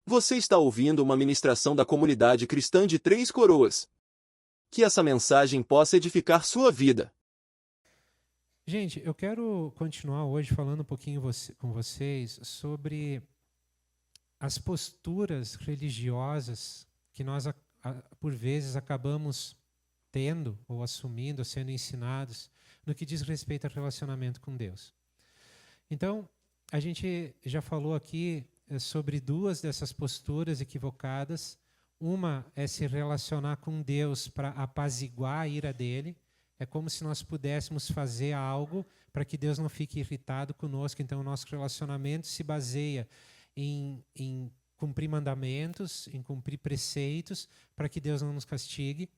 Você está ouvindo uma ministração da comunidade cristã de Três Coroas. Que essa mensagem possa edificar sua vida. Gente, eu quero continuar hoje falando um pouquinho com vocês sobre as posturas religiosas que nós, por vezes, acabamos tendo ou assumindo, ou sendo ensinados no que diz respeito ao relacionamento com Deus. Então, a gente já falou aqui sobre duas dessas posturas equivocadas. Uma é se relacionar com Deus para apaziguar a ira dele. É como se nós pudéssemos fazer algo para que Deus não fique irritado conosco. Então, o nosso relacionamento se baseia em cumprir mandamentos, em cumprir preceitos, para que Deus não nos castigue.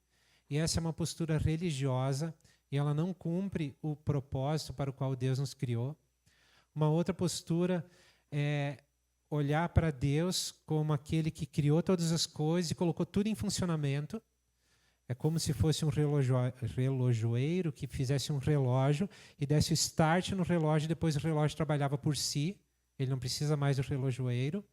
E essa é uma postura religiosa, e ela não cumpre o propósito para o qual Deus nos criou. Uma outra postura é olhar para Deus como aquele que criou todas as coisas e colocou tudo em funcionamento. É como se fosse um relojoeiro que fizesse um relógio e desse o start no relógio e depois o relógio trabalhava por si. Ele não precisa mais do relojoeiro.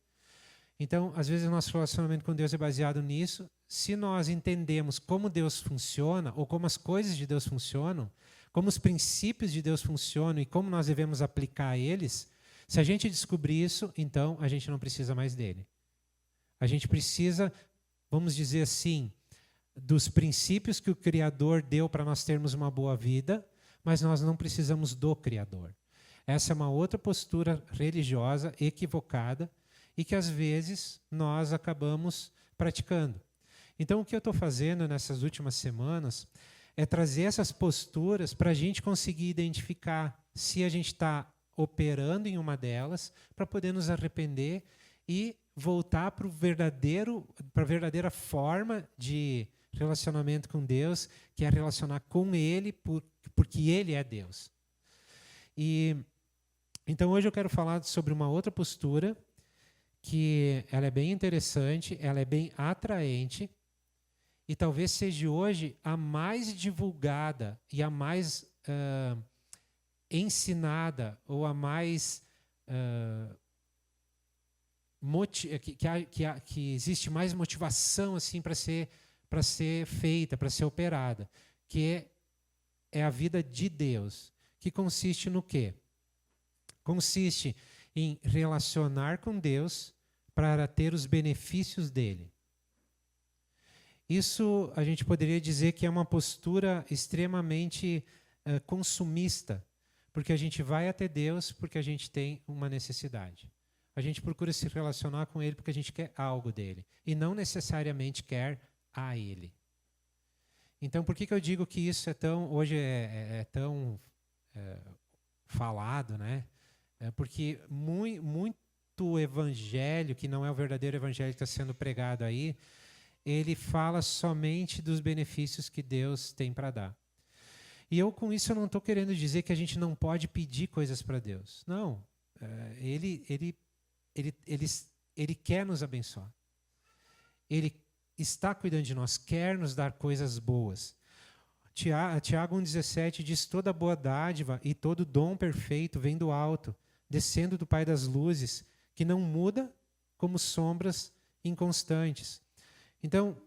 Então, às vezes, o nosso relacionamento com Deus é baseado nisso. Se nós entendemos como Deus funciona ou como as coisas de Deus funcionam, como os princípios de Deus funcionam e como nós devemos aplicar eles, se a gente descobrir isso, então a gente não precisa mais dele. A gente precisa, vamos dizer assim, dos princípios que o Criador deu para nós termos uma boa vida, mas nós não precisamos do Criador. Essa é uma outra postura religiosa equivocada e que às vezes nós acabamos praticando. Então o que eu estou fazendo nessas últimas semanas é trazer essas posturas para a gente conseguir identificar se a gente está operando em uma delas, para poder nos arrepender e voltar para a verdadeira forma de relacionamento com Deus, que é relacionar com Ele, porque Ele é Deus. Então hoje eu quero falar sobre uma outra postura, que ela é bem interessante, ela é bem atraente, e talvez seja hoje a mais divulgada e a mais ensinada, ou a mais que existe mais motivação assim para ser feita, para ser operada, que é a vida de Deus, que consiste no quê? Consiste em relacionar com Deus para ter os benefícios dele. Isso a gente poderia dizer que é uma postura extremamente consumista, porque a gente vai até Deus porque a gente tem uma necessidade. A gente procura se relacionar com Ele porque a gente quer algo dele, e não necessariamente quer a Ele. Então, por que eu digo que isso hoje é tão falado, né? Porque muito evangelho, que não é o verdadeiro evangelho que está sendo pregado aí, ele fala somente dos benefícios que Deus tem para dar. E com isso eu não estou querendo dizer que a gente não pode pedir coisas para Deus. Não. Ele quer nos abençoar. Ele está cuidando de nós, quer nos dar coisas boas. Tiago 1,17 diz: toda boa dádiva e todo dom perfeito vem do alto, descendo do Pai das luzes, que não muda como sombras inconstantes. Então,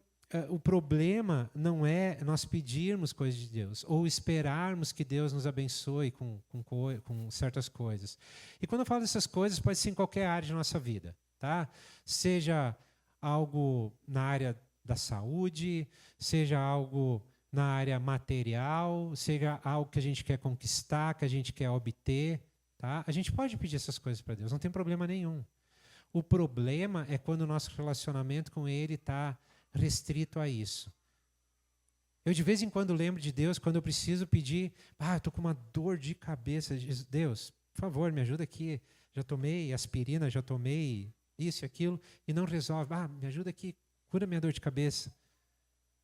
o problema não é nós pedirmos coisas de Deus ou esperarmos que Deus nos abençoe com certas coisas. E quando eu falo dessas coisas, pode ser em qualquer área de nossa vida, tá? Seja algo na área da saúde, seja algo na área material, seja algo que a gente quer conquistar, que a gente quer obter, tá? A gente pode pedir essas coisas para Deus, não tem problema nenhum. O problema é quando o nosso relacionamento com Ele está restrito a isso. Eu de vez em quando lembro de Deus quando eu preciso pedir, eu estou com uma dor de cabeça. Deus, por favor, me ajuda aqui. Já tomei aspirina, já tomei isso e aquilo, e não resolve. Me ajuda aqui, cura minha dor de cabeça.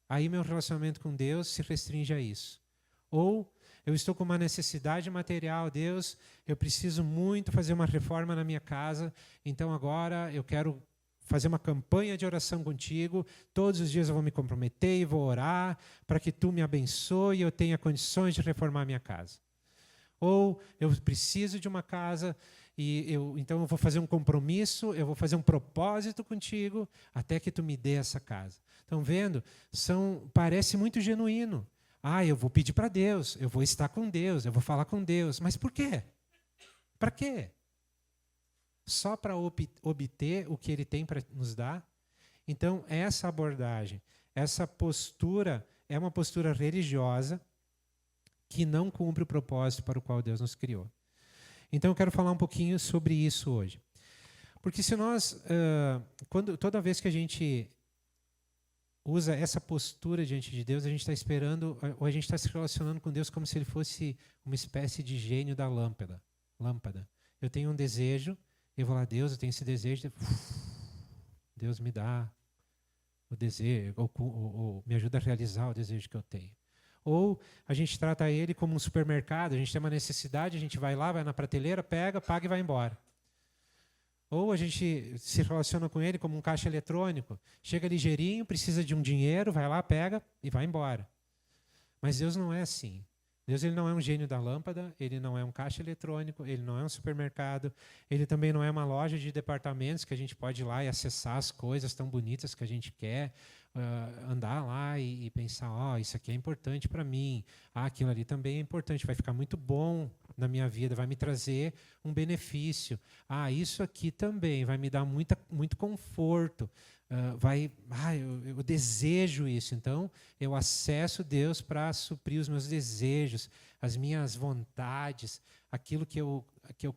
Aí meu relacionamento com Deus se restringe a isso. Ou eu estou com uma necessidade material, Deus, eu preciso muito fazer uma reforma na minha casa, então agora eu quero fazer uma campanha de oração contigo, todos os dias eu vou me comprometer e vou orar para que tu me abençoe e eu tenha condições de reformar a minha casa. Ou eu preciso de uma casa então eu vou fazer um compromisso, eu vou fazer um propósito contigo até que tu me dê essa casa. Estão vendo? Parece muito genuíno. Eu vou pedir para Deus, eu vou estar com Deus, eu vou falar com Deus. Mas por quê? Para quê? Só para obter o que Ele tem para nos dar? Então, essa abordagem, essa postura é uma postura religiosa que não cumpre o propósito para o qual Deus nos criou. Então, eu quero falar um pouquinho sobre isso hoje. Porque se nós, toda vez que a gente usa essa postura diante de Deus, a gente está esperando, ou a gente está se relacionando com Deus como se Ele fosse uma espécie de gênio da lâmpada. Eu tenho um desejo, eu vou lá, Deus, eu tenho esse desejo, Deus me dá o desejo, ou me ajuda a realizar o desejo que eu tenho. Ou a gente trata ele como um supermercado, a gente tem uma necessidade, a gente vai lá, vai na prateleira, pega, paga e vai embora. Ou a gente se relaciona com ele como um caixa eletrônico, chega ligeirinho, precisa de um dinheiro, vai lá, pega e vai embora. Mas Deus não é assim. Deus ele não é um gênio da lâmpada, ele não é um caixa eletrônico, ele não é um supermercado, ele também não é uma loja de departamentos que a gente pode ir lá e acessar as coisas tão bonitas que a gente quer, andar lá e pensar, isso aqui é importante para mim, aquilo ali também é importante, vai ficar muito bom na minha vida, vai me trazer um benefício. Isso aqui também vai me dar muito conforto. Eu desejo isso, então eu acesso Deus para suprir os meus desejos, as minhas vontades, aquilo que eu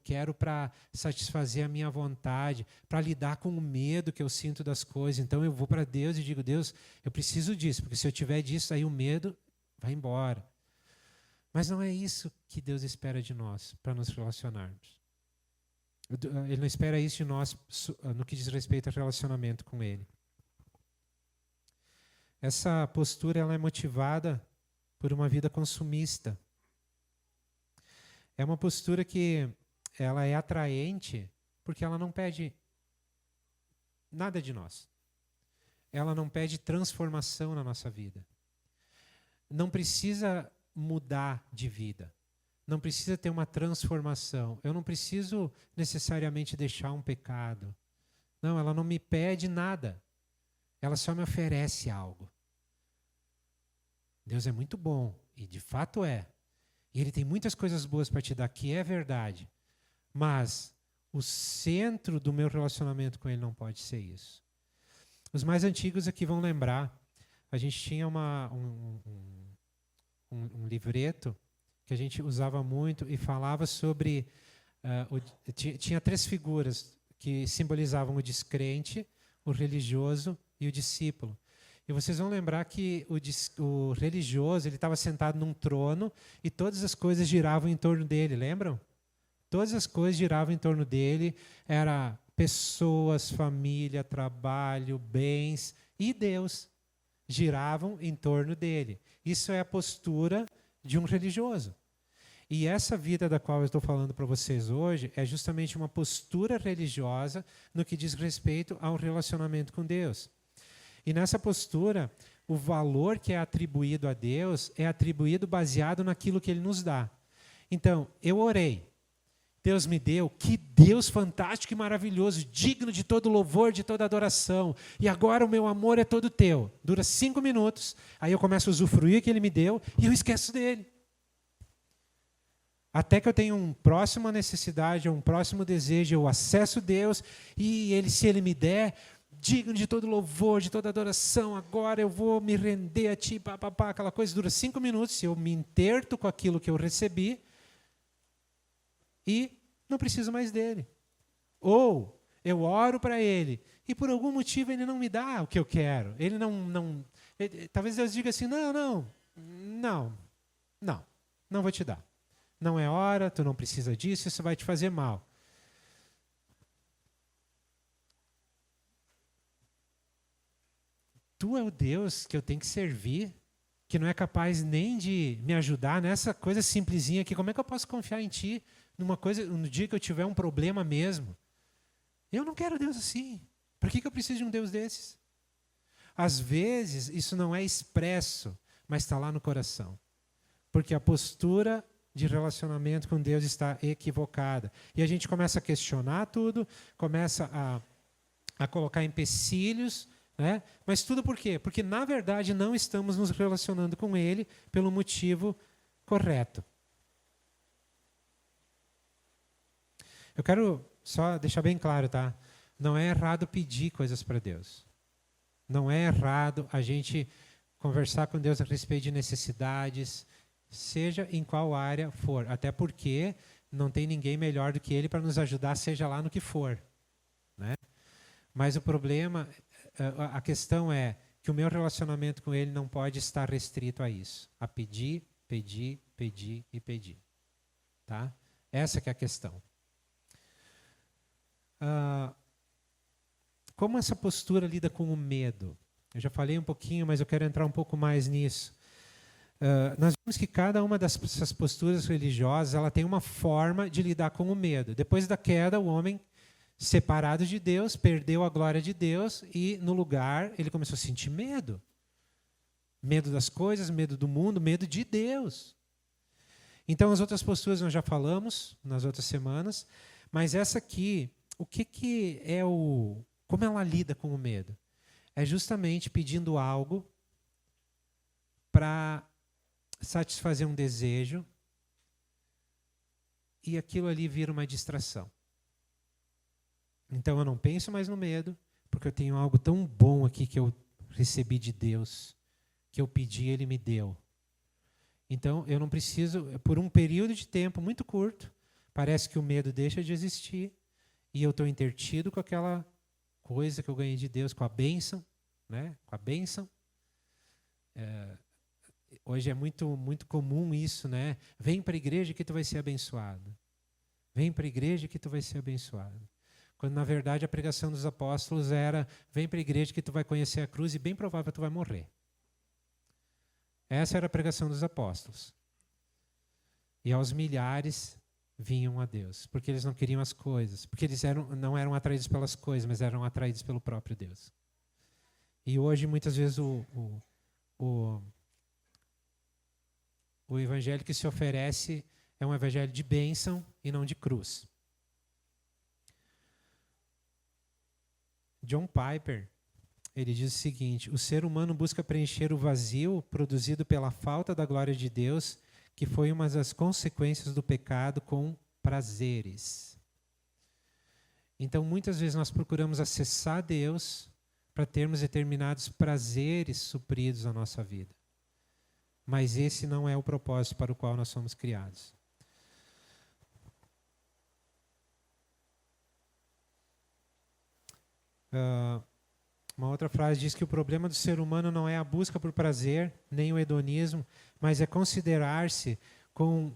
quero para satisfazer a minha vontade, para lidar com o medo que eu sinto das coisas. Então eu vou para Deus e digo, Deus, eu preciso disso, porque se eu tiver disso, aí o medo vai embora. Mas não é isso que Deus espera de nós para nos relacionarmos. Ele não espera isso de nós no que diz respeito ao relacionamento com Ele. Essa postura ela é motivada por uma vida consumista. É uma postura que ela é atraente porque ela não pede nada de nós. Ela não pede transformação na nossa vida. Não precisa mudar de vida. Não precisa ter uma transformação. Eu não preciso necessariamente deixar um pecado. Não, ela não me pede nada. Ela só me oferece algo. Deus é muito bom, e de fato é. E Ele tem muitas coisas boas para te dar, que é verdade. Mas o centro do meu relacionamento com Ele não pode ser isso. Os mais antigos aqui vão lembrar. A gente tinha um livreto que a gente usava muito e falava sobre... tinha 3 figuras que simbolizavam o descrente, o religioso e o discípulo. E vocês vão lembrar que o religioso ele estava sentado num trono e todas as coisas giravam em torno dele, lembram? Todas as coisas giravam em torno dele, era pessoas, família, trabalho, bens e Deus giravam em torno dele. Isso é a postura de um religioso. E essa vida da qual eu estou falando para vocês hoje é justamente uma postura religiosa no que diz respeito ao relacionamento com Deus. E nessa postura, o valor que é atribuído a Deus é atribuído baseado naquilo que Ele nos dá. Então, eu orei. Deus me deu, que Deus fantástico e maravilhoso, digno de todo louvor, de toda adoração. E agora o meu amor é todo teu. Dura 5 minutos, aí eu começo a usufruir o que Ele me deu e eu esqueço dele. Até que eu tenho uma próxima necessidade, um próximo desejo, eu acesso Deus e se Ele me der, digno de todo louvor, de toda adoração, agora eu vou me render a Ti, aquela coisa dura 5 minutos, eu me interto com aquilo que eu recebi e não preciso mais dele. Ou eu oro para Ele e por algum motivo Ele não me dá o que eu quero. Ele talvez Deus diga assim, não vou te dar. Não é hora, tu não precisa disso, isso vai te fazer mal. Tu é o Deus que eu tenho que servir, que não é capaz nem de me ajudar nessa coisa simplesinha aqui. Como é que eu posso confiar em Ti numa coisa, no dia que eu tiver um problema mesmo? Eu não quero Deus assim. Para que eu preciso de um Deus desses? Às vezes, isso não é expresso, mas está lá no coração. Porque a postura de relacionamento com Deus está equivocada. E a gente começa a questionar tudo, começa a colocar empecilhos, né? Mas tudo por quê? Porque, na verdade, não estamos nos relacionando com Ele pelo motivo correto. Eu quero só deixar bem claro, tá? Não é errado pedir coisas para Deus. Não é errado a gente conversar com Deus a respeito de necessidades, seja em qual área for. Até porque não tem ninguém melhor do que Ele para nos ajudar, seja lá no que for, né? Mas o problema, a questão é que o meu relacionamento com Ele não pode estar restrito a isso. A pedir, pedir, pedir e pedir. Tá? Essa que é a questão. Como essa postura lida com o medo? Eu já falei um pouquinho, mas eu quero entrar um pouco mais nisso. Nós vemos que cada uma dessas posturas religiosas ela tem uma forma de lidar com o medo. Depois da queda, o homem, separado de Deus, perdeu a glória de Deus e, no lugar, ele começou a sentir medo. Medo das coisas, medo do mundo, medo de Deus. Então, as outras posturas nós já falamos nas outras semanas, mas essa aqui, o que é como ela lida com o medo? É justamente pedindo algo para satisfazer um desejo e aquilo ali vira uma distração. Então eu não penso mais no medo, porque eu tenho algo tão bom aqui que eu recebi de Deus, que eu pedi e Ele me deu. Então eu não preciso, por um período de tempo muito curto, parece que o medo deixa de existir e eu estou intertido com aquela coisa que eu ganhei de Deus, com a bênção, né? Com a bênção. Hoje é muito comum isso, né? Vem para a igreja que tu vai ser abençoado. Vem para a igreja que tu vai ser abençoado. Quando, na verdade, a pregação dos apóstolos era vem para a igreja que tu vai conhecer a cruz e bem provável tu vai morrer. Essa era a pregação dos apóstolos. E aos milhares vinham a Deus, porque eles não queriam as coisas, porque eles não eram atraídos pelas coisas, mas eram atraídos pelo próprio Deus. E hoje, muitas vezes, o evangelho que se oferece é um evangelho de bênção e não de cruz. John Piper, ele diz o seguinte: o ser humano busca preencher o vazio produzido pela falta da glória de Deus, que foi uma das consequências do pecado, com prazeres. Então, muitas vezes nós procuramos acessar Deus para termos determinados prazeres supridos na nossa vida. Mas esse não é o propósito para o qual nós somos criados. Uma outra frase diz que o problema do ser humano não é a busca por prazer, nem o hedonismo, mas é contentar-se com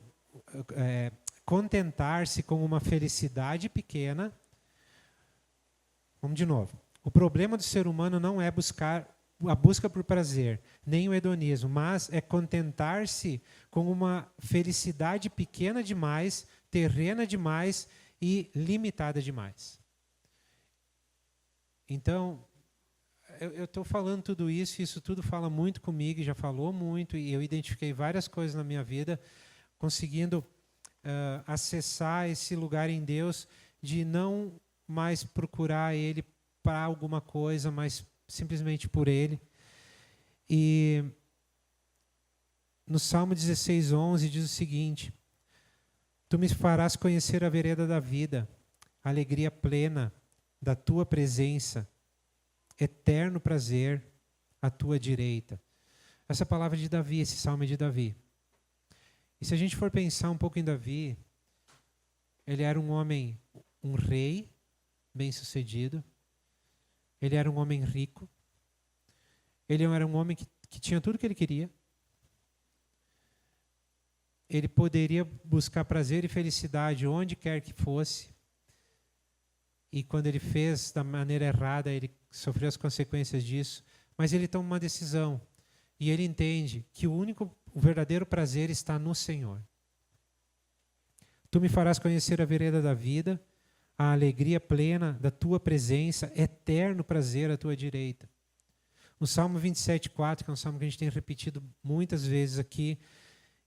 uma felicidade pequena. Vamos de novo. O problema do ser humano não é a busca por prazer, nem o hedonismo, mas é contentar-se com uma felicidade pequena demais, terrena demais e limitada demais. Então, eu estou falando tudo isso, e isso tudo fala muito comigo, e já falou muito, e eu identifiquei várias coisas na minha vida, conseguindo acessar esse lugar em Deus, de não mais procurar Ele para alguma coisa, mas simplesmente por Ele. E no Salmo 16:11 diz o seguinte: tu me farás conhecer a vereda da vida, a alegria plena da tua presença, eterno prazer à tua direita. Essa palavra de Davi, esse salmo é de Davi. E se a gente for pensar um pouco em Davi, ele era um homem, um rei, bem-sucedido. Ele era um homem rico. Ele era um homem que tinha tudo que ele queria. Ele poderia buscar prazer e felicidade onde quer que fosse. E quando ele fez da maneira errada, ele sofreu as consequências disso. Mas ele toma uma decisão. E ele entende que o verdadeiro prazer está no Senhor. Tu me farás conhecer a vereda da vida, a alegria plena da tua presença, eterno prazer à tua direita. No Salmo 27:4, que é um salmo que a gente tem repetido muitas vezes aqui,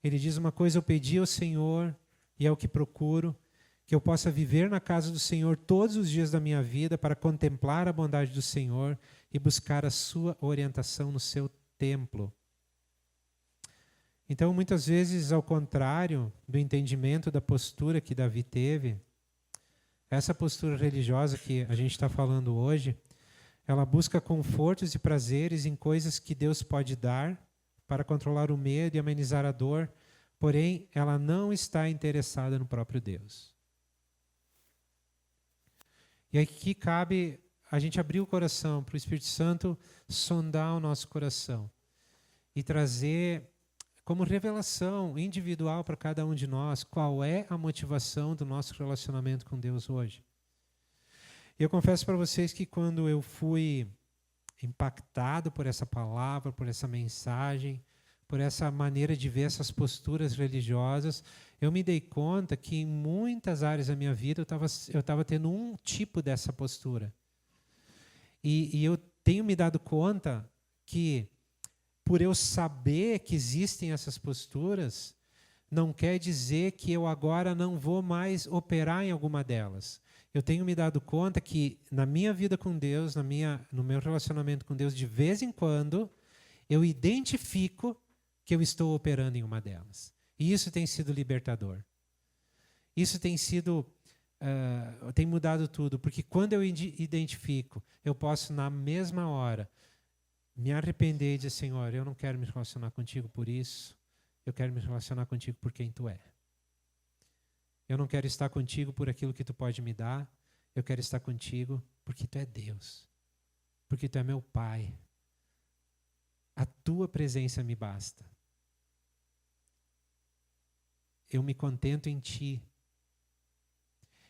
Ele diz: uma coisa eu pedi ao Senhor, e é o que procuro, que eu possa viver na casa do Senhor todos os dias da minha vida para contemplar a bondade do Senhor e buscar a sua orientação no seu templo. Então, muitas vezes, ao contrário do entendimento da postura que Davi teve, essa postura religiosa que a gente está falando hoje, ela busca confortos e prazeres em coisas que Deus pode dar para controlar o medo e amenizar a dor, porém, ela não está interessada no próprio Deus. E aqui cabe a gente abrir o coração para o Espírito Santo sondar o nosso coração e trazer como revelação individual para cada um de nós qual é a motivação do nosso relacionamento com Deus hoje. E eu confesso para vocês que quando eu fui impactado por essa palavra, por essa mensagem, por essa maneira de ver essas posturas religiosas, eu me dei conta que em muitas áreas da minha vida eu estava tendo um tipo dessa postura. E eu tenho me dado conta que, por eu saber que existem essas posturas, não quer dizer que eu agora não vou mais operar em alguma delas. Eu tenho me dado conta que na minha vida com Deus, no meu relacionamento com Deus, de vez em quando, eu identifico que eu estou operando em uma delas. E isso tem sido libertador. Isso tem sido, tem mudado tudo, porque quando eu identifico, eu posso na mesma hora me arrepender e dizer: Senhor, eu não quero me relacionar contigo por isso, eu quero me relacionar contigo por quem tu é. Eu não quero estar contigo por aquilo que tu pode me dar, eu quero estar contigo porque tu é Deus, porque tu é meu Pai. A tua presença me basta. Eu me contento em ti.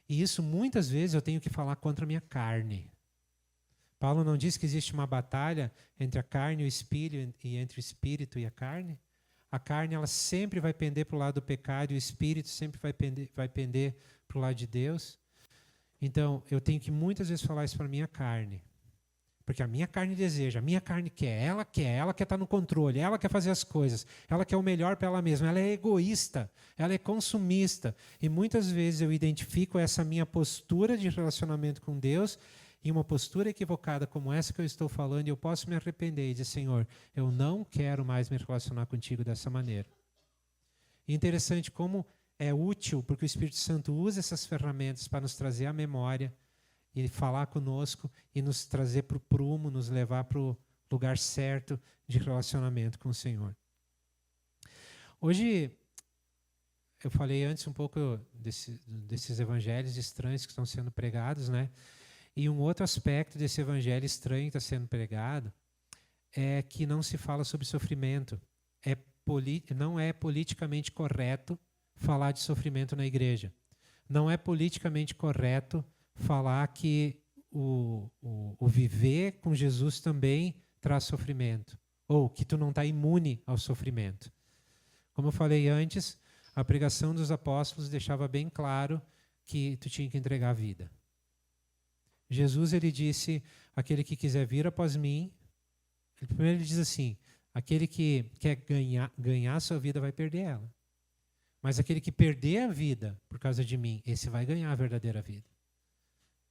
E isso muitas vezes eu tenho que falar contra a minha carne. Paulo não diz que existe uma batalha entre a carne e o espírito, e entre o espírito e a carne? A carne ela sempre vai pender para o lado do pecado e o espírito sempre vai pender para o lado de Deus. Então, eu tenho que muitas vezes falar isso para a minha carne. Porque a minha carne deseja, a minha carne quer, ela quer estar no controle, ela quer fazer as coisas, ela quer o melhor para ela mesma, ela é egoísta, ela é consumista. E muitas vezes eu identifico essa minha postura de relacionamento com Deus em uma postura equivocada como essa que eu estou falando, e eu posso me arrepender e dizer: Senhor, eu não quero mais me relacionar contigo dessa maneira. E interessante como é útil, porque o Espírito Santo usa essas ferramentas para nos trazer à memória e falar conosco e nos trazer para o prumo, nos levar para o lugar certo de relacionamento com o Senhor. Hoje, eu falei antes um pouco desses evangelhos estranhos que estão sendo pregados, né? E um outro aspecto desse evangelho estranho que está sendo pregado é que não se fala sobre sofrimento. Não é politicamente correto falar de sofrimento na igreja. Não é politicamente correto falar que o viver com Jesus também traz sofrimento, ou que tu não está imune ao sofrimento. Como eu falei antes, a pregação dos apóstolos deixava bem claro que tu tinha que entregar a vida. Jesus, ele disse: aquele que quiser vir após mim, primeiro ele diz assim: aquele que quer ganhar a sua vida vai perder ela. Mas aquele que perder a vida por causa de mim, esse vai ganhar a verdadeira vida.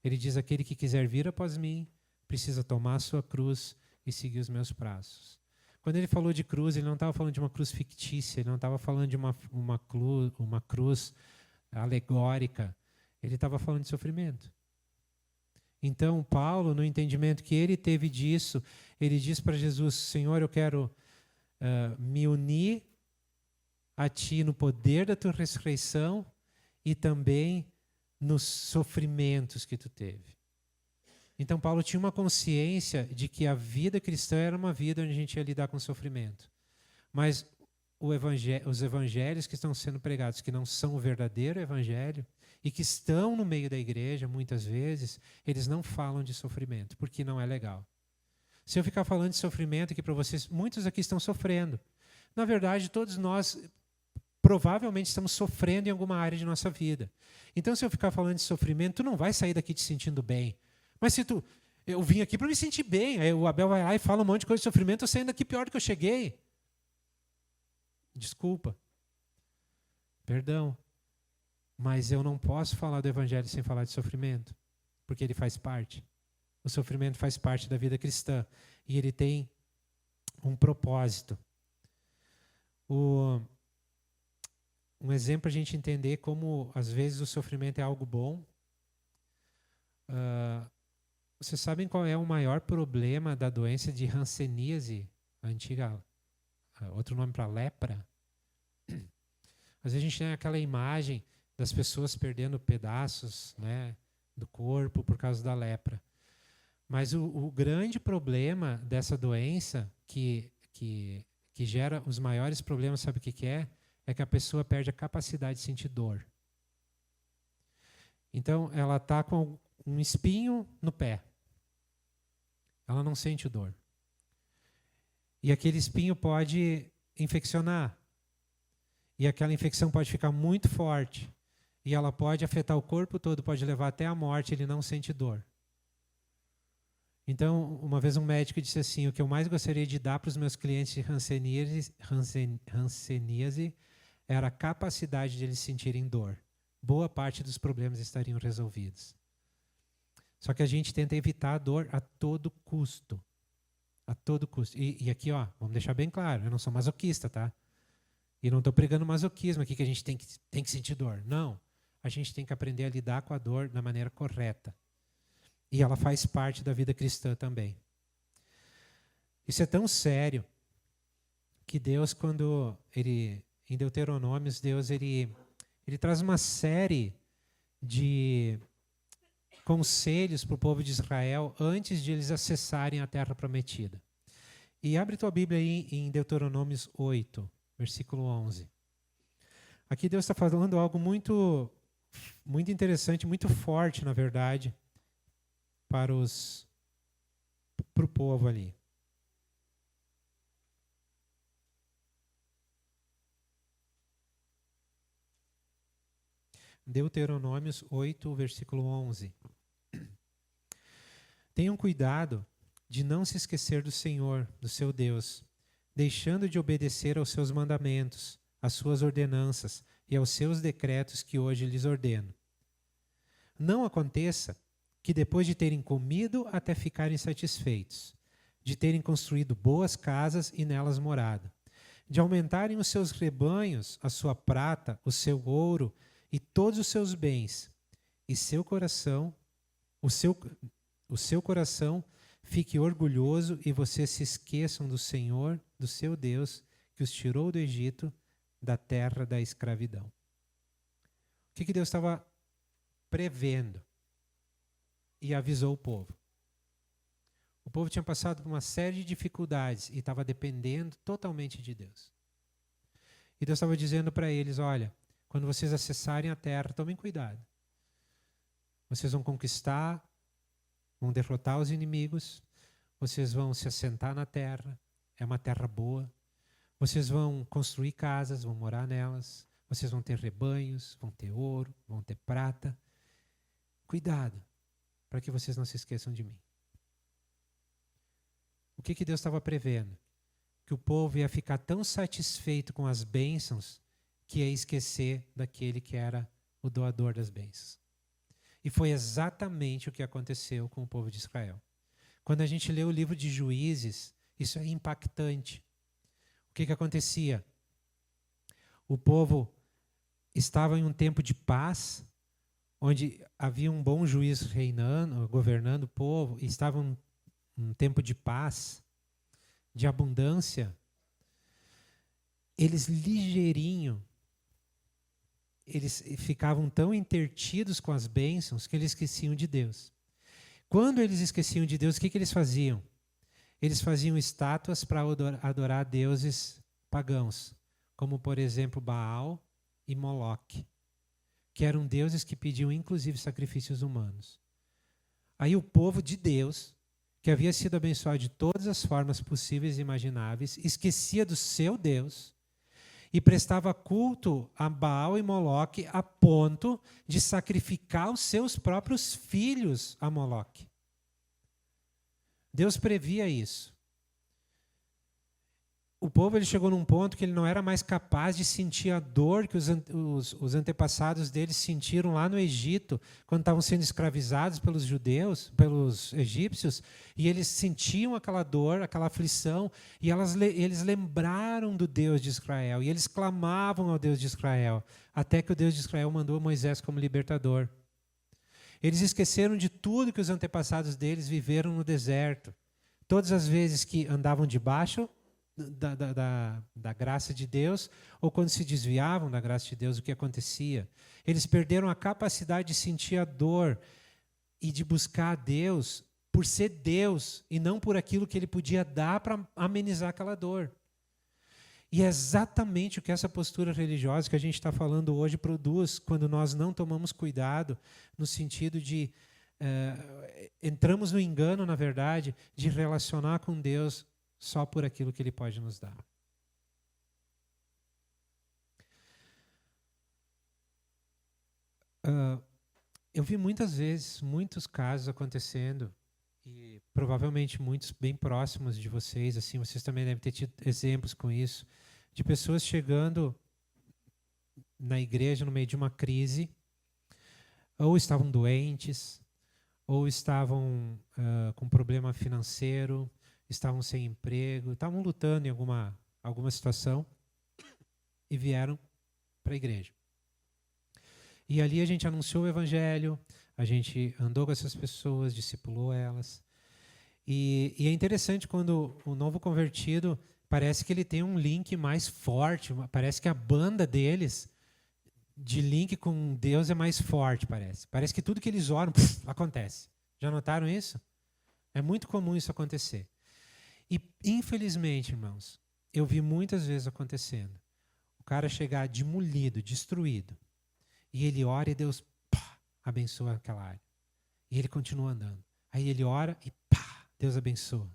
Ele diz: aquele que quiser vir após mim, precisa tomar a sua cruz e seguir os meus passos. Quando ele falou de cruz, ele não estava falando de uma cruz fictícia, ele não estava falando de uma cruz alegórica, ele estava falando de sofrimento. Então, Paulo, no entendimento que ele teve disso, ele diz para Jesus: Senhor, eu quero me unir a Ti no poder da Tua ressurreição e também nos sofrimentos que Tu teve. Então, Paulo tinha uma consciência de que a vida cristã era uma vida onde a gente ia lidar com sofrimento. Mas os evangelhos que estão sendo pregados, que não são o verdadeiro evangelho, e que estão no meio da igreja, muitas vezes, eles não falam de sofrimento, porque não é legal. Se eu ficar falando de sofrimento aqui para vocês, muitos aqui estão sofrendo. Na verdade, todos nós provavelmente estamos sofrendo em alguma área de nossa vida. Então, se eu ficar falando de sofrimento, tu não vai sair daqui te sentindo bem. Mas se eu vim aqui para me sentir bem, aí o Abel vai lá e fala um monte de coisa de sofrimento, eu saio daqui pior do que eu cheguei. Desculpa. perdão. Mas eu não posso falar do evangelho sem falar de sofrimento, porque ele faz parte. O sofrimento faz parte da vida cristã e ele tem um propósito. Um exemplo para a gente entender como, às vezes, o sofrimento é algo bom. Vocês sabem qual é o maior problema da doença de hanseníase, a antiga, outro nome para lepra? Às vezes a gente tem aquela imagem das pessoas perdendo pedaços, né, do corpo por causa da lepra. Mas o grande problema dessa doença, que gera os maiores problemas, sabe o que é? É que a pessoa perde a capacidade de sentir dor. Então, ela está com um espinho no pé. Ela não sente dor. E aquele espinho pode infeccionar. E aquela infecção pode ficar muito forte. E ela pode afetar o corpo todo, pode levar até a morte, ele não sente dor. Então, uma vez um médico disse assim, o que eu mais gostaria de dar para os meus clientes de hanseníase era a capacidade de eles sentirem dor. Boa parte dos problemas estariam resolvidos. Só que a gente tenta evitar a dor a todo custo. A todo custo. E aqui, ó, vamos deixar bem claro, eu não sou masoquista, tá? E não estou pregando masoquismo aqui que a gente tem que sentir dor. Não. A gente tem que aprender a lidar com a dor da maneira correta. E ela faz parte da vida cristã também. Isso é tão sério que Deus, quando em Deuteronômios, Deus ele traz uma série de conselhos para o povo de Israel antes de eles acessarem a terra prometida. E abre tua Bíblia aí em Deuteronômios 8, versículo 11. Aqui Deus está falando algo muito, muito interessante, muito forte, na verdade, para o povo ali. Deuteronômios 8, versículo 11. Tenham cuidado de não se esquecer do Senhor, do seu Deus, deixando de obedecer aos seus mandamentos, às suas ordenanças e aos seus decretos que hoje lhes ordeno. Não aconteça que depois de terem comido até ficarem satisfeitos, de terem construído boas casas e nelas morado, de aumentarem os seus rebanhos, a sua prata, o seu ouro e todos os seus bens, e o seu coração fique orgulhoso e vocês se esqueçam do Senhor, do seu Deus, que os tirou do Egito, da terra da escravidão. O que Deus estava prevendo? E avisou o povo. O povo tinha passado por uma série de dificuldades e estava dependendo totalmente de Deus. E Deus estava dizendo para eles, olha, quando vocês acessarem a terra, tomem cuidado. Vocês vão conquistar, vão derrotar os inimigos, vocês vão se assentar na terra, é uma terra boa. Vocês vão construir casas, vão morar nelas, vocês vão ter rebanhos, vão ter ouro, vão ter prata. Cuidado, para que vocês não se esqueçam de mim. O que Deus estava prevendo? Que o povo ia ficar tão satisfeito com as bênçãos que ia esquecer daquele que era o doador das bênçãos. E foi exatamente o que aconteceu com o povo de Israel. Quando a gente lê o livro de Juízes, isso é impactante. O que acontecia? O povo estava em um tempo de paz, onde havia um bom juiz reinando, governando o povo, e estava um tempo de paz, de abundância. Eles ligeirinho, eles ficavam tão entretidos com as bênçãos que eles esqueciam de Deus. Quando eles esqueciam de Deus, o que eles faziam? Eles faziam estátuas para adorar deuses pagãos, como, por exemplo, Baal e Moloque, que eram deuses que pediam, inclusive, sacrifícios humanos. Aí o povo de Deus, que havia sido abençoado de todas as formas possíveis e imagináveis, esquecia do seu Deus e prestava culto a Baal e Moloque a ponto de sacrificar os seus próprios filhos a Moloque. Deus previa isso. o povo ele chegou num ponto que ele não era mais capaz de sentir a dor que os antepassados deles sentiram lá no Egito, quando estavam sendo escravizados pelos judeus, pelos egípcios, e eles sentiam aquela dor, aquela aflição, e eles lembraram do Deus de Israel, e eles clamavam ao Deus de Israel, até que o Deus de Israel mandou Moisés como libertador. Eles esqueceram de tudo que os antepassados deles viveram no deserto. Todas as vezes que andavam debaixo da graça de Deus, ou quando se desviavam da graça de Deus, o que acontecia? Eles perderam a capacidade de sentir a dor e de buscar a Deus por ser Deus e não por aquilo que Ele podia dar para amenizar aquela dor. E é exatamente o que essa postura religiosa que a gente está falando hoje produz quando nós não tomamos cuidado no sentido de entramos no engano, na verdade, de relacionar com Deus só por aquilo que Ele pode nos dar. Eu vi muitas vezes, muitos casos acontecendo, e provavelmente muitos bem próximos de vocês, assim, vocês também devem ter tido exemplos com isso, de pessoas chegando na igreja no meio de uma crise, ou estavam doentes, ou estavam com problema financeiro, estavam sem emprego, estavam lutando em alguma situação e vieram para a igreja. E ali a gente anunciou o evangelho, a gente andou com essas pessoas, discipulou elas. E é interessante quando o novo convertido parece que ele tem um link mais forte, parece que a banda deles de link com Deus é mais forte, parece. Parece que tudo que eles oram, acontece. Já notaram isso? É muito comum isso acontecer. E, infelizmente, irmãos, eu vi muitas vezes acontecendo. O cara chegar demolido, destruído, e ele ora e Deus abençoa aquela área. E ele continua andando. Aí ele ora e Deus abençoa.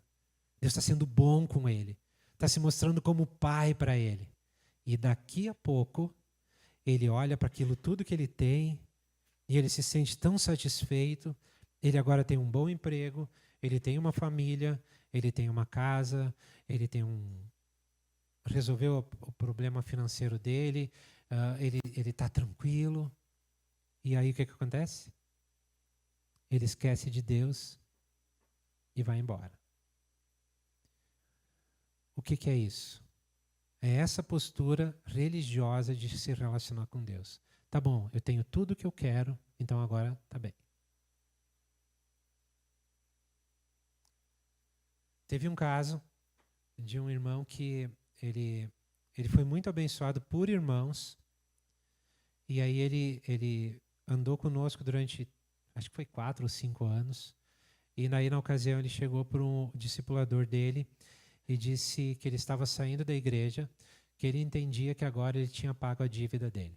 Deus está sendo bom com ele. Está se mostrando como pai para ele. E daqui a pouco, ele olha para aquilo tudo que ele tem e ele se sente tão satisfeito. Ele agora tem um bom emprego, ele tem uma família, ele tem uma casa, ele tem resolveu o problema financeiro dele, ele está tranquilo. E aí o que acontece? Ele esquece de Deus e vai embora. O que é isso? É essa postura religiosa de se relacionar com Deus. Tá bom, eu tenho tudo o que eu quero, então agora tá bem. Teve um caso de um irmão que ele foi muito abençoado por irmãos, e aí ele andou conosco durante, acho que foi 4 ou 5 anos, e aí na ocasião ele chegou para um discipulador dele e disse que ele estava saindo da igreja, que ele entendia que agora ele tinha pago a dívida dele.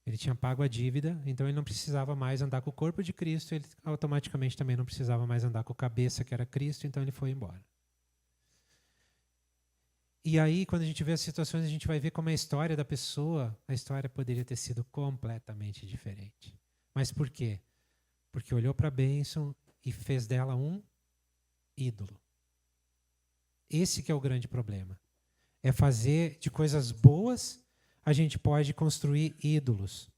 Ele tinha pago a dívida, então ele não precisava mais andar com o corpo de Cristo, ele automaticamente também não precisava mais andar com a cabeça que era Cristo, então ele foi embora. E aí, quando a gente vê as situações, a gente vai ver como a história da pessoa, a história poderia ter sido completamente diferente. Mas por quê? Porque olhou para a bênção e fez dela um ídolo. Esse que é o grande problema. É fazer de coisas boas, a gente pode construir ídolos.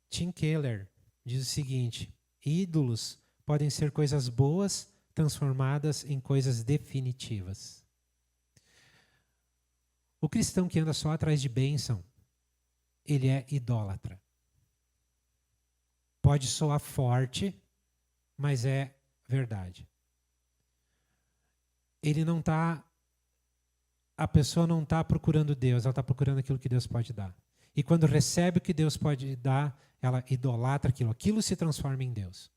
Tim Keller diz o seguinte: ídolos podem ser coisas boas transformadas em coisas definitivas. O cristão que anda só atrás de bênção, ele é idólatra. Pode soar forte, mas é verdade. A pessoa não está procurando Deus, ela está procurando aquilo que Deus pode dar. E quando recebe o que Deus pode dar, ela idolatra aquilo. Aquilo se transforma em Deus.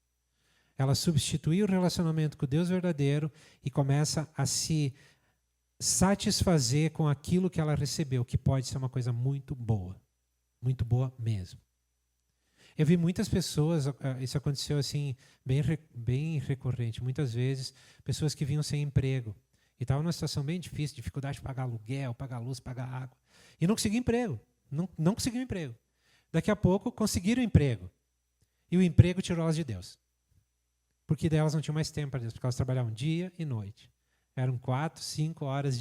Ela substitui o relacionamento com o Deus verdadeiro e começa a se satisfazer com aquilo que ela recebeu, que pode ser uma coisa muito boa mesmo. Eu vi muitas pessoas, isso aconteceu assim, bem recorrente, muitas vezes, pessoas que vinham sem emprego. E estavam numa situação bem difícil, dificuldade de pagar aluguel, pagar luz, pagar água. E não conseguiam emprego. Não conseguiam emprego. Daqui a pouco conseguiram emprego. E o emprego tirou elas de Deus. Porque daí elas não tinham mais tempo para Deus, porque elas trabalhavam dia e noite. Eram 4, 5 horas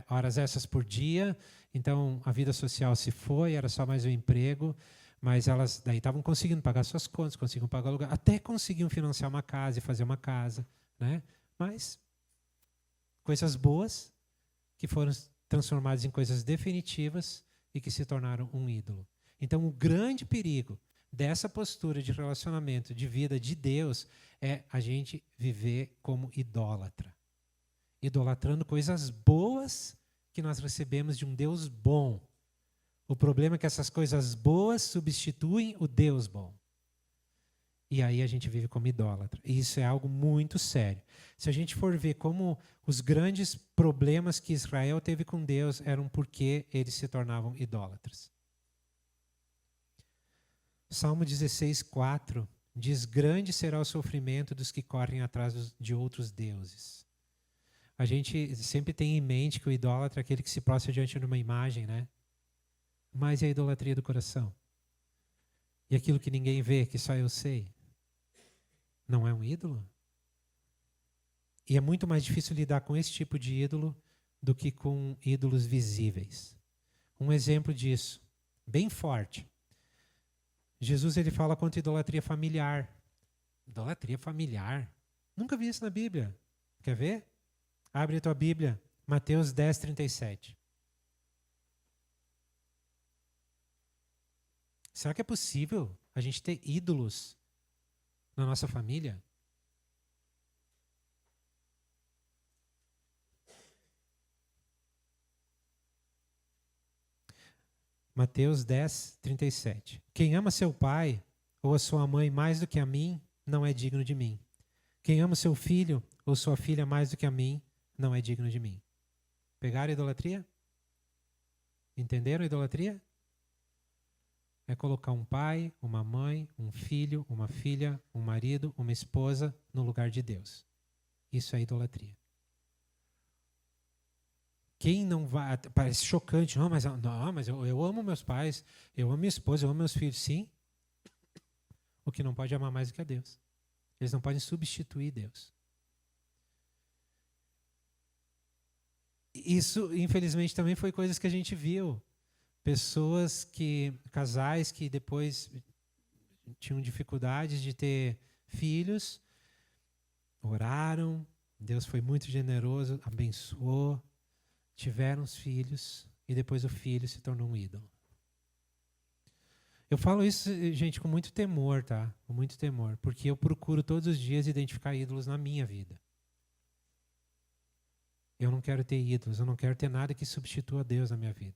horas extras por dia, então a vida social se foi, era só mais um emprego, mas elas daí estavam conseguindo pagar suas contas, conseguiam pagar aluguel, até conseguiam financiar uma casa e fazer uma casa, né? Mas coisas boas que foram transformadas em coisas definitivas e que se tornaram um ídolo. Então, o grande perigo dessa postura de relacionamento, de vida de Deus, é a gente viver como idólatra. Idolatrando coisas boas que nós recebemos de um Deus bom. O problema é que essas coisas boas substituem o Deus bom. E aí a gente vive como idólatra. E isso é algo muito sério. Se a gente for ver como os grandes problemas que Israel teve com Deus eram porque eles se tornavam idólatras. Salmo 16:4 diz: grande será o sofrimento dos que correm atrás de outros deuses. A gente sempre tem em mente que o idólatra é aquele que se prostra diante de uma imagem, né? Mas é a idolatria do coração. E aquilo que ninguém vê, que só eu sei, não é um ídolo? E é muito mais difícil lidar com esse tipo de ídolo do que com ídolos visíveis. Um exemplo disso, bem forte. Jesus ele fala contra idolatria familiar. Idolatria familiar? Nunca vi isso na Bíblia. Quer ver? Abre a tua Bíblia, Mateus 10:37. Será que é possível a gente ter ídolos na nossa família? Mateus 10:37. Quem ama seu pai ou a sua mãe mais do que a mim, não é digno de mim. Quem ama seu filho ou sua filha mais do que a mim, não é digno de mim. Pegaram a idolatria? Entenderam a idolatria? É colocar um pai, uma mãe, um filho, uma filha, um marido, uma esposa no lugar de Deus. Isso é idolatria. Quem não vai... Parece chocante. Não, mas eu amo meus pais, eu amo minha esposa, eu amo meus filhos. Sim. O que não pode amar mais do que a Deus. Eles não podem substituir Deus. Isso, infelizmente, também foi coisas que a gente viu. Casais que depois tinham dificuldades de ter filhos, oraram, Deus foi muito generoso, abençoou, tiveram os filhos e depois o filho se tornou um ídolo. Eu falo isso, gente, com muito temor, tá? Com muito temor, porque eu procuro todos os dias identificar ídolos na minha vida. Eu não quero ter ídolos, eu não quero ter nada que substitua Deus na minha vida.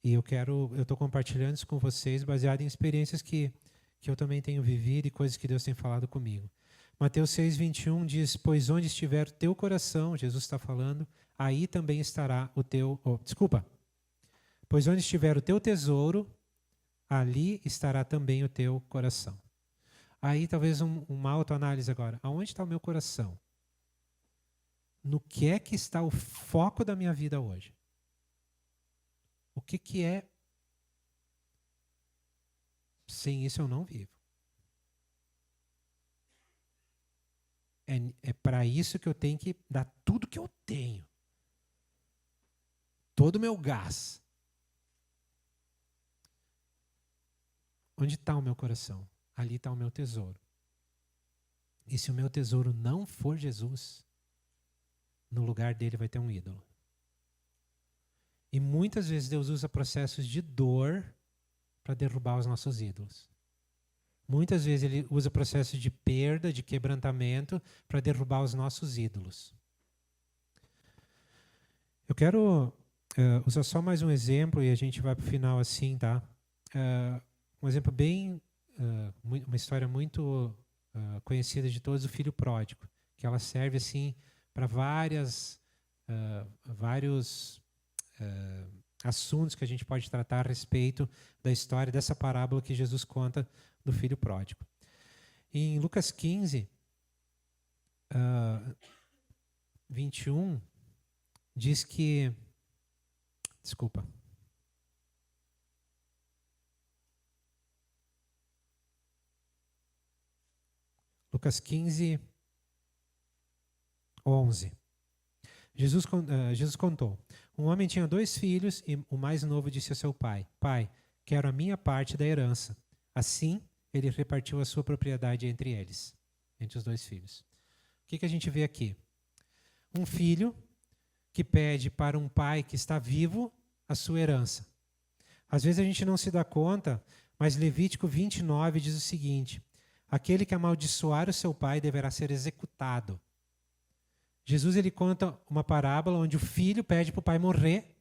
E eu estou compartilhando isso com vocês baseado em experiências que eu também tenho vivido e coisas que Deus tem falado comigo. Mateus 6:21 diz: pois onde estiver o teu coração, Jesus está falando, aí também estará o teu... pois onde estiver o teu tesouro, ali estará também o teu coração. Aí talvez uma autoanálise agora. Aonde está o meu coração? No que é que está o foco da minha vida hoje? O que é? Sem isso eu não vivo. É para isso que eu tenho que dar tudo que eu tenho. Todo o meu gás. Onde está o meu coração? Ali está o meu tesouro. E se o meu tesouro não for Jesus, no lugar dele vai ter um ídolo. E muitas vezes Deus usa processos de dor para derrubar os nossos ídolos. Muitas vezes Ele usa processos de perda, de quebrantamento, para derrubar os nossos ídolos. Eu quero usar só mais um exemplo e a gente vai para o final assim, tá? Um exemplo bem... uma história muito conhecida de todos, o filho pródigo. Que ela serve assim para vários assuntos que a gente pode tratar a respeito da história dessa parábola que Jesus conta do filho pródigo. Em Lucas 15, 21, diz que... Desculpa. Lucas 15, 11. Jesus contou: um homem tinha 2 filhos e o mais novo disse ao seu pai: Pai, quero a minha parte da herança. Assim, ele repartiu a sua propriedade entre eles, entre os 2 filhos. O que a gente vê aqui? Um filho que pede para um pai que está vivo a sua herança. Às vezes a gente não se dá conta, mas Levítico 29 diz o seguinte: aquele que amaldiçoar o seu pai deverá ser executado. Jesus ele conta uma parábola onde o filho pede para o pai morrer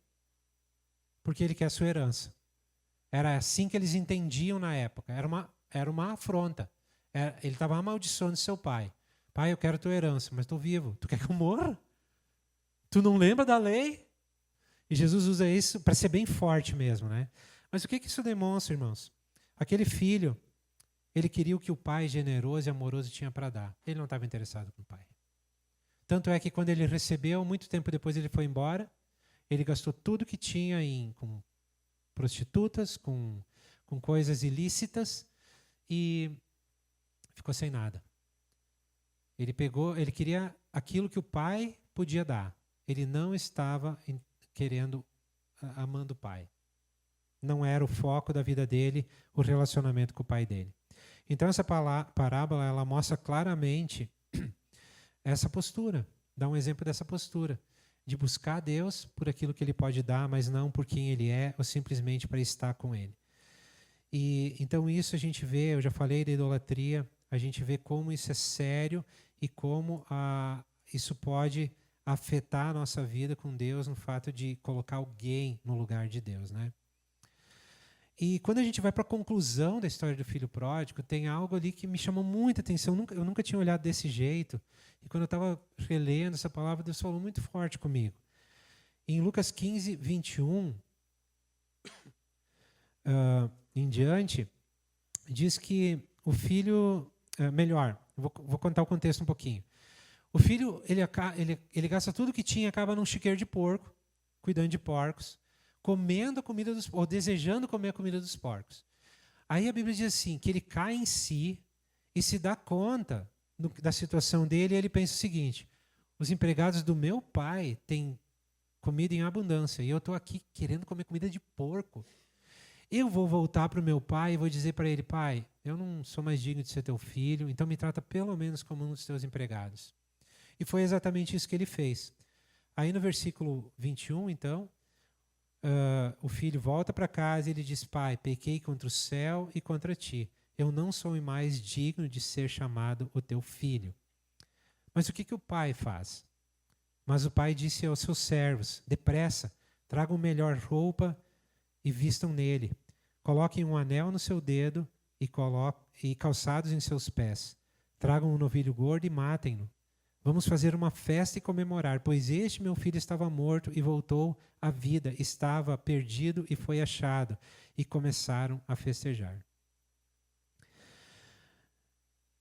porque ele quer a sua herança. Era assim que eles entendiam na época. Era uma afronta. Ele estava amaldiçoando seu pai. Pai, eu quero a tua herança, mas estou vivo. Tu quer que eu morra? Tu não lembra da lei? E Jesus usa isso para ser bem forte mesmo, né? Mas o que isso demonstra, irmãos? Aquele filho, ele queria o que o pai generoso e amoroso tinha para dar. Ele não estava interessado com o pai. Tanto é que quando ele recebeu, muito tempo depois ele foi embora, ele gastou tudo que tinha com prostitutas, com coisas ilícitas e ficou sem nada. Ele queria aquilo que o pai podia dar. Ele não estava amando o pai. Não era o foco da vida dele, o relacionamento com o pai dele. Então essa parábola, ela mostra claramente essa postura, dá um exemplo dessa postura, de buscar Deus por aquilo que Ele pode dar, mas não por quem Ele é, ou simplesmente para estar com Ele. E então isso a gente vê, eu já falei da idolatria, a gente vê como isso é sério e como isso pode afetar a nossa vida com Deus no fato de colocar alguém no lugar de Deus, né? E quando a gente vai para a conclusão da história do filho pródigo, tem algo ali que me chamou muita atenção. Eu nunca tinha olhado desse jeito. E quando eu estava relendo essa palavra, Deus falou muito forte comigo. Em Lucas 15, 21, em diante, diz que o filho... vou contar o contexto um pouquinho. O filho, ele gasta tudo que tinha, acaba num chiqueiro de porco, cuidando de porcos, comendo a comida ou desejando comer a comida dos porcos. Aí a Bíblia diz assim, que ele cai em si e se dá conta da situação dele, e ele pensa o seguinte: os empregados do meu pai têm comida em abundância e eu estou aqui querendo comer comida de porco. Eu vou voltar para o meu pai e vou dizer para ele: pai, eu não sou mais digno de ser teu filho, então me trata pelo menos como um dos teus empregados. E foi exatamente isso que ele fez. Aí no versículo 21, então, o filho volta para casa e ele diz: pai, pequei contra o céu e contra ti. Eu não sou mais digno de ser chamado o teu filho. Mas o que o pai faz? Mas o pai disse aos seus servos: depressa, tragam melhor roupa e vistam nele. Coloquem um anel no seu dedo e calçados em seus pés. Tragam um novilho gordo e matem-no. Vamos fazer uma festa e comemorar, pois este meu filho estava morto e voltou à vida, estava perdido e foi achado. E começaram a festejar.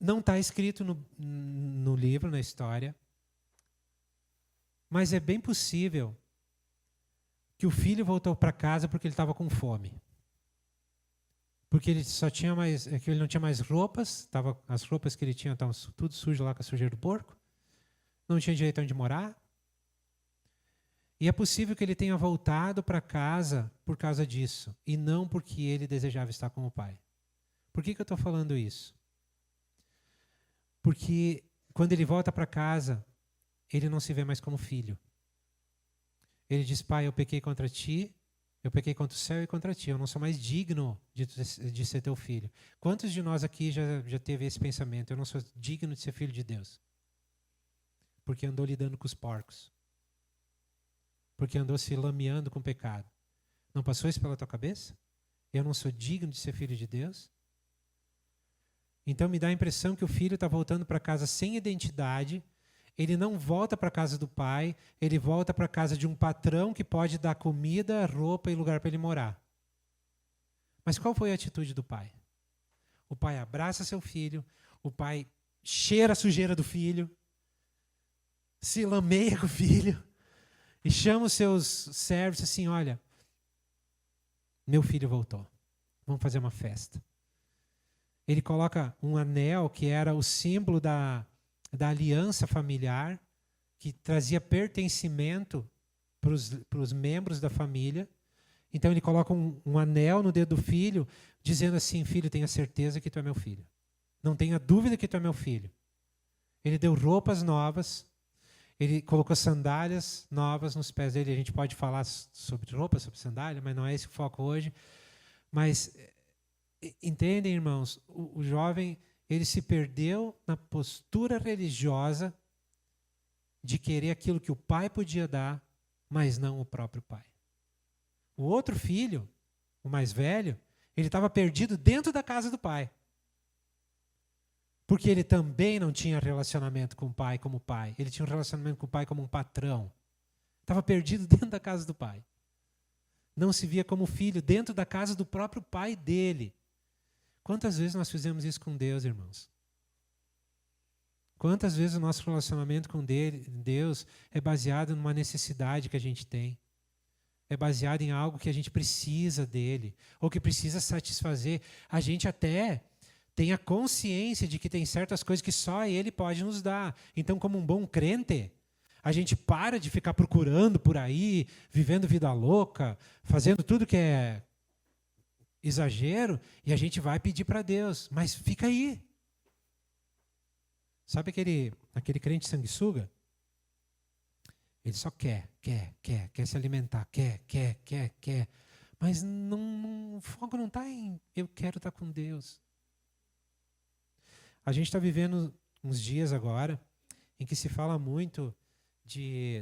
Não está escrito no livro, na história, mas é bem possível que o filho voltou para casa porque ele estava com fome. Porque ele que ele não tinha mais roupas, as roupas que ele tinha estavam tudo sujas lá com a sujeira do porco. Não tinha direito onde morar. E é possível que ele tenha voltado para casa por causa disso, e não porque ele desejava estar com o pai. Por que eu estou falando isso? Porque quando ele volta para casa, ele não se vê mais como filho. Ele diz: pai, eu pequei contra ti, eu pequei contra o céu e contra ti, eu não sou mais digno de ser teu filho. Quantos de nós aqui já teve esse pensamento? Eu não sou digno de ser filho de Deus. Porque andou lidando com os porcos. Porque andou se lameando com o pecado. Não passou isso pela tua cabeça? Eu não sou digno de ser filho de Deus? Então me dá a impressão que o filho está voltando para casa sem identidade. Ele não volta para a casa do pai, ele volta para a casa de um patrão que pode dar comida, roupa e lugar para ele morar. Mas qual foi a atitude do pai? O pai abraça seu filho, o pai cheira a sujeira do filho, se lameia com o filho e chama os seus servos assim: olha, meu filho voltou, vamos fazer uma festa. ele coloca um anel que era o símbolo da aliança familiar, que trazia pertencimento para os membros da família. Então ele coloca um anel no dedo do filho, dizendo assim: filho, tenha certeza que tu é meu filho. Não tenha dúvida que tu é meu filho. Ele deu roupas novas, ele colocou sandálias novas nos pés dele. A gente pode falar sobre roupa, sobre sandália, mas não é esse o foco hoje. Mas entendem, irmãos, o jovem, ele se perdeu na postura religiosa de querer aquilo que o pai podia dar, mas não o próprio pai. O outro filho, o mais velho, ele estava perdido dentro da casa do pai. Porque ele também não tinha relacionamento com o pai como pai. Ele tinha um relacionamento com o pai como um patrão. Estava perdido dentro da casa do pai. Não se via como filho dentro da casa do próprio pai dele. Quantas vezes nós fizemos isso com Deus, irmãos? Quantas vezes o nosso relacionamento com Deus é baseado numa necessidade que a gente tem? É baseado em algo que a gente precisa dele, ou que precisa satisfazer. A gente até tem a consciência de que tem certas coisas que só ele pode nos dar. Então, como um bom crente, a gente para de ficar procurando por aí, vivendo vida louca, fazendo tudo que é exagero, e a gente vai pedir para Deus. Mas fica aí. Sabe aquele crente sanguessuga? Ele só quer se alimentar, quer. Mas o foco não está em eu quero estar com Deus. A gente está vivendo uns dias agora em que se fala muito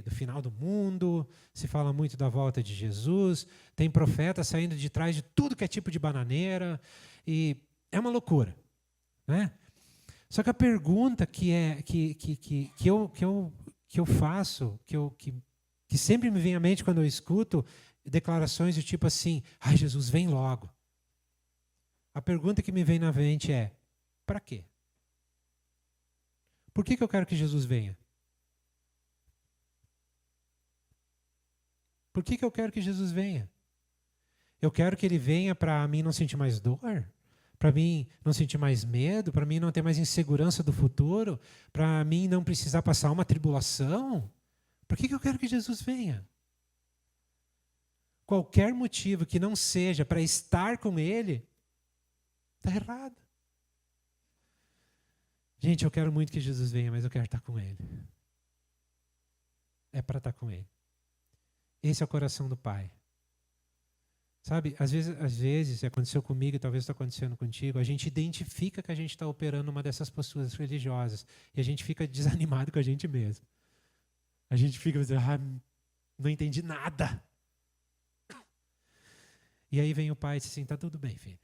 do final do mundo, se fala muito da volta de Jesus, tem profetas saindo de trás de tudo que é tipo de bananeira, e é uma loucura, né? Só que a pergunta que eu faço, que sempre me vem à mente quando eu escuto declarações do tipo assim: ai, Jesus, vem logo. A pergunta que me vem na mente é: para quê? Por que eu quero que Jesus venha? Por que eu quero que Jesus venha? Eu quero que ele venha para mim não sentir mais dor? Para mim não sentir mais medo? Para mim não ter mais insegurança do futuro? Para mim não precisar passar uma tribulação? Por que eu quero que Jesus venha? Qualquer motivo que não seja para estar com ele, está errado. Gente, eu quero muito que Jesus venha, mas eu quero estar com ele. É para estar com ele. Esse é o coração do Pai. Sabe, às vezes aconteceu comigo e talvez está acontecendo contigo, a gente identifica que a gente está operando uma dessas posturas religiosas e a gente fica desanimado com a gente mesmo. A gente fica dizendo: não entendi nada. E aí vem o pai e diz assim: tá tudo bem, filho.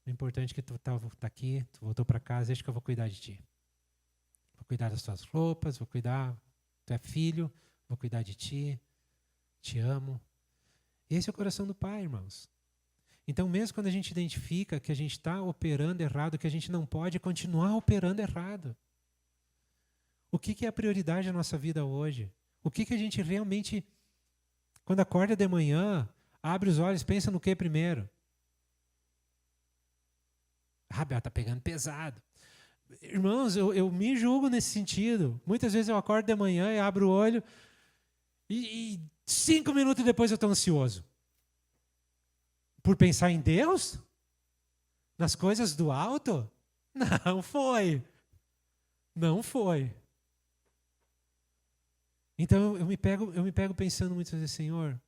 O importante é que tu tá aqui, tu voltou para casa, deixa que eu vou cuidar de ti. Vou cuidar das tuas roupas, vou cuidar, tu é filho, vou cuidar de ti, te amo. Esse é o coração do Pai, irmãos. Então, mesmo quando a gente identifica que a gente está operando errado, que a gente não pode continuar operando errado. O que é a prioridade da nossa vida hoje? O que a gente realmente, quando acorda de manhã, abre os olhos, pensa no que primeiro? Bel, está pegando pesado. Irmãos, eu me julgo nesse sentido. Muitas vezes eu acordo de manhã e abro o olho e 5 minutos depois eu estou ansioso. Por pensar em Deus? Nas coisas do alto? Não foi. Não foi. Então eu me pego pensando muitas vezes: Senhor,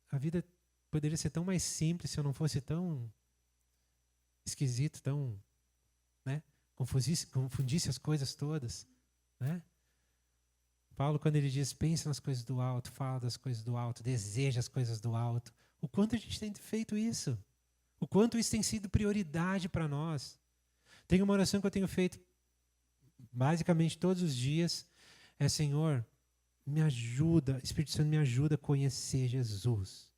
a vida poderia ser tão mais simples se eu não fosse tão esquisito, tão, né, confundisse as coisas todas, né? Paulo, quando ele diz pensa nas coisas do alto, fala das coisas do alto, deseja as coisas do alto, o quanto a gente tem feito isso, o quanto isso tem sido prioridade para nós. Tem uma oração que eu tenho feito basicamente todos os dias, é: Senhor, me ajuda, Espírito Santo, me ajuda a conhecer Jesus.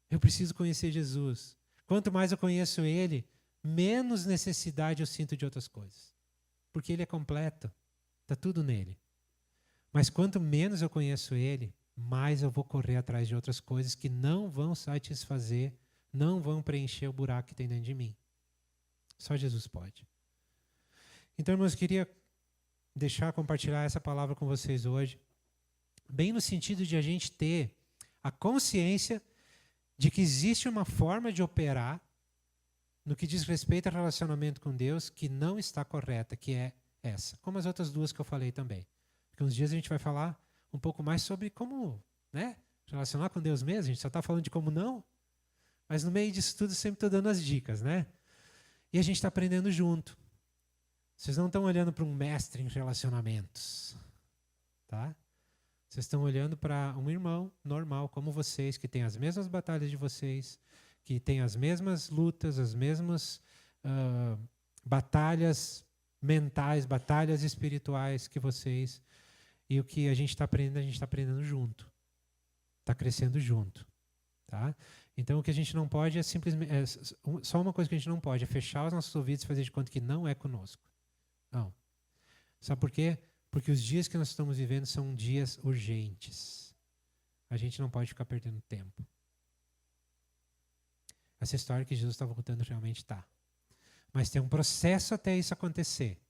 Eu preciso conhecer Jesus. Quanto mais eu conheço Ele, menos necessidade eu sinto de outras coisas. Porque Ele é completo, está tudo nele. Mas quanto menos eu conheço Ele, mais eu vou correr atrás de outras coisas que não vão satisfazer, não vão preencher o buraco que tem dentro de mim. Só Jesus pode. Então, irmãos, eu queria compartilhar essa palavra com vocês hoje, bem no sentido de a gente ter a consciência de que existe uma forma de operar no que diz respeito ao relacionamento com Deus que não está correta, que é essa. Como as outras duas que eu falei também. Porque uns dias a gente vai falar um pouco mais sobre como, né, relacionar com Deus mesmo. A gente só está falando de como não, mas no meio disso tudo sempre estou dando as dicas, né? E a gente está aprendendo junto. Vocês não estão olhando para um mestre em relacionamentos, tá? Vocês estão olhando para um irmão normal como vocês, que tem as mesmas batalhas de vocês, que tem as mesmas lutas, as mesmas batalhas mentais, batalhas espirituais que vocês. E o que a gente está aprendendo junto. Está crescendo junto. Tá? Então o que a gente não pode é simplesmente. Só uma coisa que a gente não pode é fechar os nossos ouvidos e fazer de conta que não é conosco. Não. Sabe por quê? Porque os dias que nós estamos vivendo são dias urgentes. A gente não pode ficar perdendo tempo. Essa história que Jesus está voltando realmente está. Mas tem um processo até isso acontecer.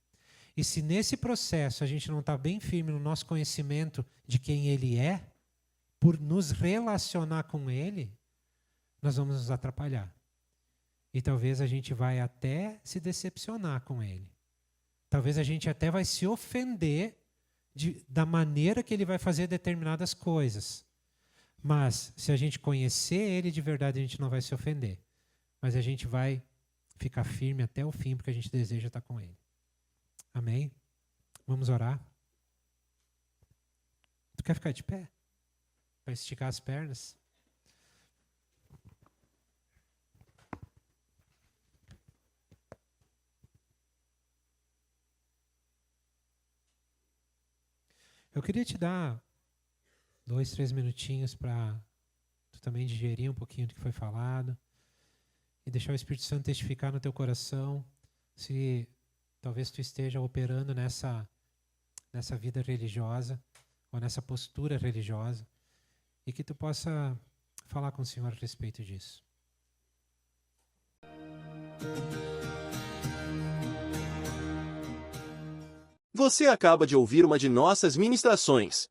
E se nesse processo a gente não está bem firme no nosso conhecimento de quem Ele é, por nos relacionar com Ele, nós vamos nos atrapalhar. E talvez a gente vai até se decepcionar com Ele. Talvez a gente até vai se ofender da maneira que Ele vai fazer determinadas coisas. Mas, se a gente conhecer Ele de verdade, a gente não vai se ofender. Mas a gente vai ficar firme até o fim, porque a gente deseja estar com Ele. Amém? Vamos orar? Tu quer ficar de pé? Para esticar as pernas? Eu queria te dar 2, 3 minutinhos para tu também digerir um pouquinho do que foi falado e deixar o Espírito Santo testificar no teu coração se talvez tu esteja operando nessa vida religiosa ou nessa postura religiosa e que tu possa falar com o Senhor a respeito disso. Você acaba de ouvir uma de nossas ministrações.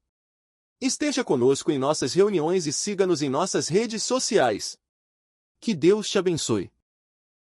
Esteja conosco em nossas reuniões e siga-nos em nossas redes sociais. Que Deus te abençoe.